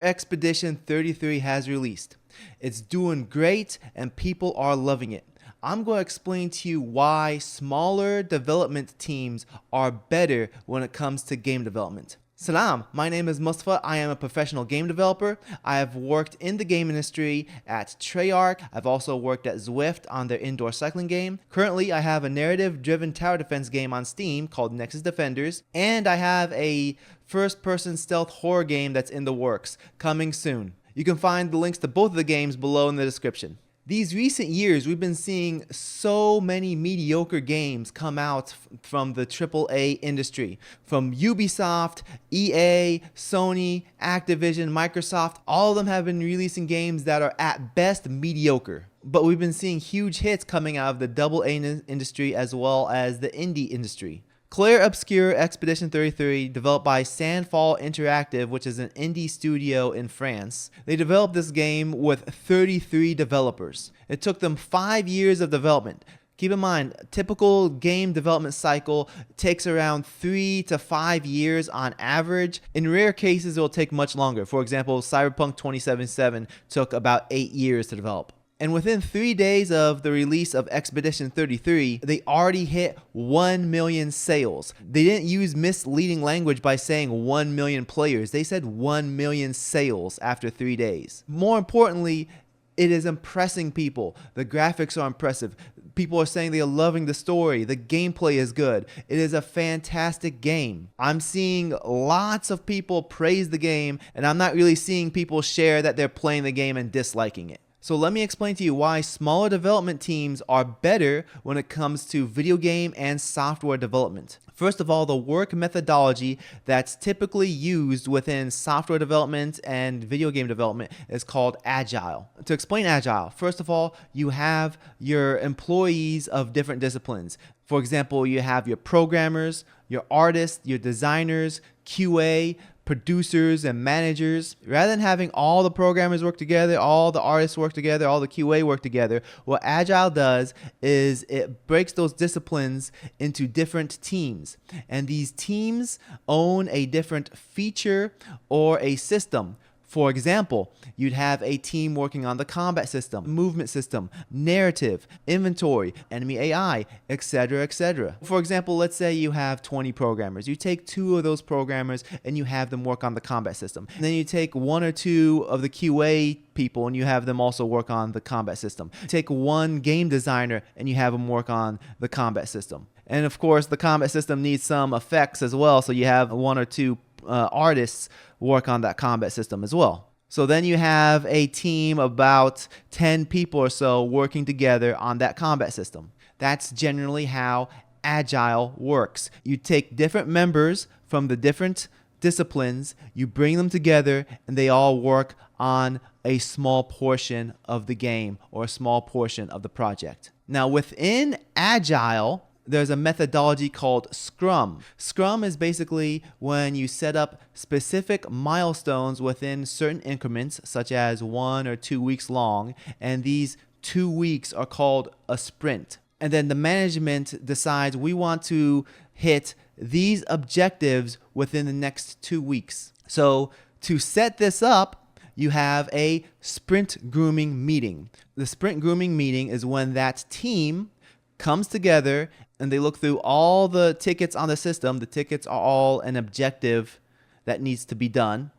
Expedition 33 has released. It's doing great and people are loving it. I'm going to explain to you why smaller development teams are better when it comes to game development. Salam, my name is Mustafa. I am a professional game developer. I have worked in the game industry at Treyarch. I've also worked at Zwift on their indoor cycling game. Currently, I have a narrative-driven tower defense game on Steam called Nexus Defenders, and I have a first-person stealth horror game that's in the works, coming soon. You can find the links to both of the games below in the description. These recent years, we've been seeing so many mediocre games come out from the AAA industry. From Ubisoft, EA, Sony, Activision, Microsoft, all of them have been releasing games that are at best mediocre. But we've been seeing huge hits coming out of the AA industry as well as the indie industry. Clair Obscur Expedition 33, developed by Sandfall Interactive, which is an indie studio in France. They developed this game with 33 developers. It took them 5 years of development. Keep in mind, a typical game development cycle takes around 3 to 5 years on average. In rare cases, it will take much longer. For example, Cyberpunk 2077 took about 8 years to develop. And within 3 days of the release of Expedition 33, they already hit 1 million sales. They didn't use misleading language by saying 1 million players. They said 1 million sales after 3 days. More importantly, it is impressing people. The graphics are impressive. People are saying they are loving the story. The gameplay is good. It is a fantastic game. I'm seeing lots of people praise the game, and I'm not really seeing people share that they're playing the game and disliking it. So let me explain to you why smaller development teams are better when it comes to video game and software development. First of all, the work methodology that's typically used within software development and video game development is called Agile. To explain Agile, first of all, you have your employees of different disciplines. For example, you have your programmers, your artists, your designers, QA, producers and managers. Rather than having all the programmers work together, all the artists work together, all the QA work together, what Agile does is it breaks those disciplines into different teams. And these teams own a different feature or a system. For example, you'd have a team working on the combat system, movement system, narrative, inventory, enemy AI, etc., etc. For example, let's say you have 20 programmers. You take 2 of those programmers and you have them work on the combat system. And then you take 1 or 2 of the QA people and you have them also work on the combat system. You take 1 game designer and you have them work on the combat system. And of course, the combat system needs some effects as well, so you have 1 or 2 artists work on that combat system as well. So then you have a team about 10 people or so working together on that combat system. That's generally how Agile works. You take different members from the different disciplines, you bring them together, and they all work on a small portion of the game or a small portion of the project. Now within Agile, there's a methodology called Scrum. Scrum is basically when you set up specific milestones within certain increments, such as 1 or 2 weeks long, and these 2 weeks are called a sprint. And then the management decides we want to hit these objectives within the next 2 weeks. So to set this up, you have a sprint grooming meeting. The sprint grooming meeting is when that team comes together and they look through all the tickets on the system. The tickets are all an objective that needs to be done.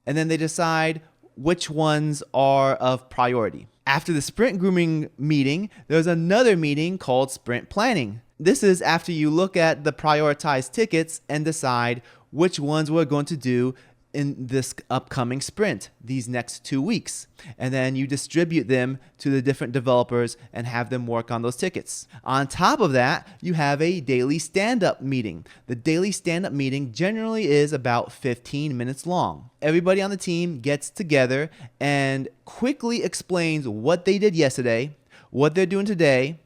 And then they decide which ones are of priority. After the sprint grooming meeting, there's another meeting called sprint planning. This is after you look at the prioritized tickets and decide which ones we're going to do in this upcoming sprint, these next 2 weeks. And then you distribute them to the different developers and have them work on those tickets. On top of that, you have a daily stand-up meeting. The daily stand-up meeting generally is about 15 minutes long. Everybody on the team gets together and quickly explains what they did yesterday, what they're doing today,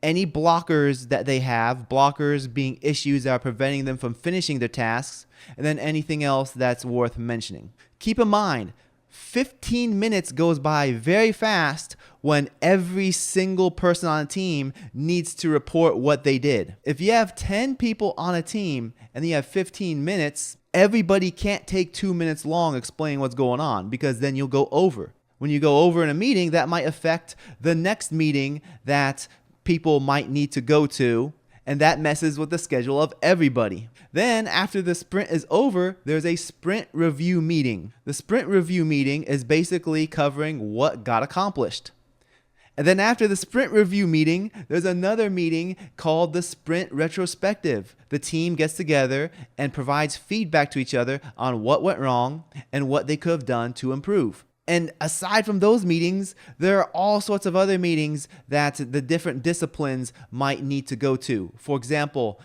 any blockers that they have, blockers being issues that are preventing them from finishing their tasks, and then anything else that's worth mentioning. Keep in mind, 15 minutes goes by very fast when every single person on a team needs to report what they did. If you have 10 people on a team and you have 15 minutes, everybody can't take 2 minutes long explaining what's going on, because then you'll go over. When you go over in a meeting, that might affect the next meeting that people might need to go to, and that messes with the schedule of everybody. Then after the sprint is over, there's a sprint review meeting. The sprint review meeting is basically covering what got accomplished. And then after the sprint review meeting, there's another meeting called the sprint retrospective. The team gets together and provides feedback to each other on what went wrong and what they could have done to improve. And aside from those meetings, there are all sorts of other meetings that the different disciplines might need to go to. For example,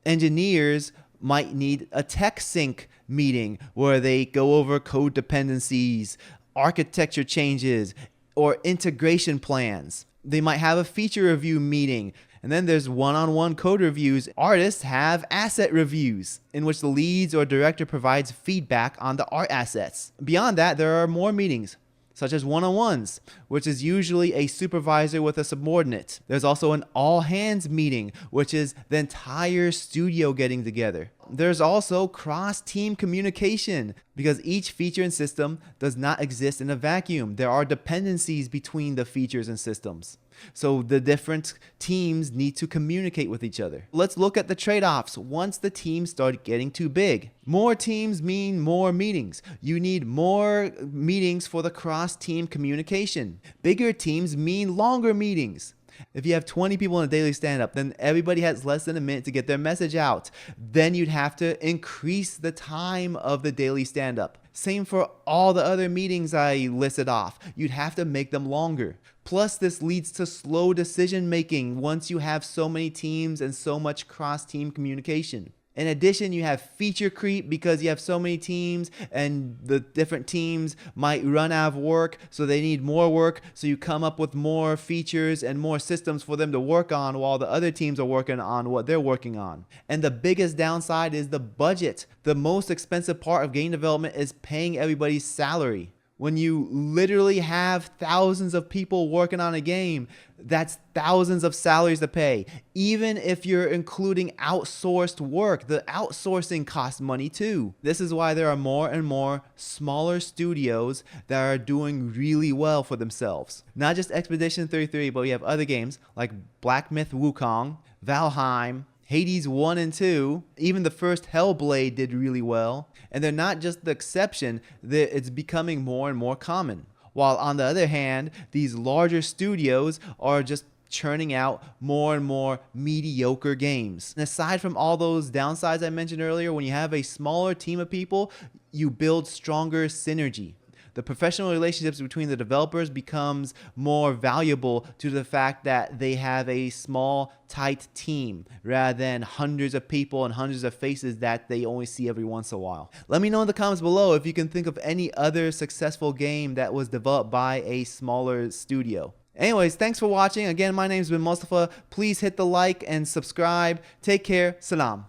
engineers might need a tech sync meeting where they go over code dependencies, architecture changes, or integration plans. They might have a feature review meeting. And then there's one-on-one code reviews. Artists have asset reviews in which the leads or director provides feedback on the art assets. Beyond that, there are more meetings, such as one-on-ones, which is usually a supervisor with a subordinate. There's also an all-hands meeting, which is the entire studio getting together. There's also cross-team communication, because each feature and system does not exist in a vacuum. There are dependencies between the features and systems. So the different teams need to communicate with each other. Let's look at the trade-offs once the teams start getting too big. More teams mean more meetings. You need more meetings for the cross-team communication. Bigger teams mean longer meetings. If you have 20 people in a daily stand-up, then everybody has less than a minute to get their message out. Then you'd have to increase the time of the daily stand-up. Same for all the other meetings I listed off. You'd have to make them longer. Plus, this leads to slow decision making once you have so many teams and so much cross-team communication. In addition, you have feature creep because you have so many teams and the different teams might run out of work, so they need more work. So you come up with more features and more systems for them to work on while the other teams are working on what they're working on. And the biggest downside is the budget. The most expensive part of game development is paying everybody's salary. When you literally have thousands of people working on a game, that's thousands of salaries to pay. Even if you're including outsourced work, the outsourcing costs money too. This is why there are more and more smaller studios that are doing really well for themselves. Not just Expedition 33, but we have other games like Black Myth Wukong, Valheim, Hades 1 and 2, even the first Hellblade did really well. And they're not just the exception, it's becoming more and more common. While on the other hand, these larger studios are just churning out more and more mediocre games. And aside from all those downsides I mentioned earlier, when you have a smaller team of people, you build stronger synergy. The professional relationships between the developers becomes more valuable due to the fact that they have a small, tight team rather than hundreds of people and hundreds of faces that they only see every once in a while. Let me know in the comments below if you can think of any other successful game that was developed by a smaller studio. Anyways, thanks for watching. Again, my name's been Mustafa. Please hit the like and subscribe. Take care. Salam.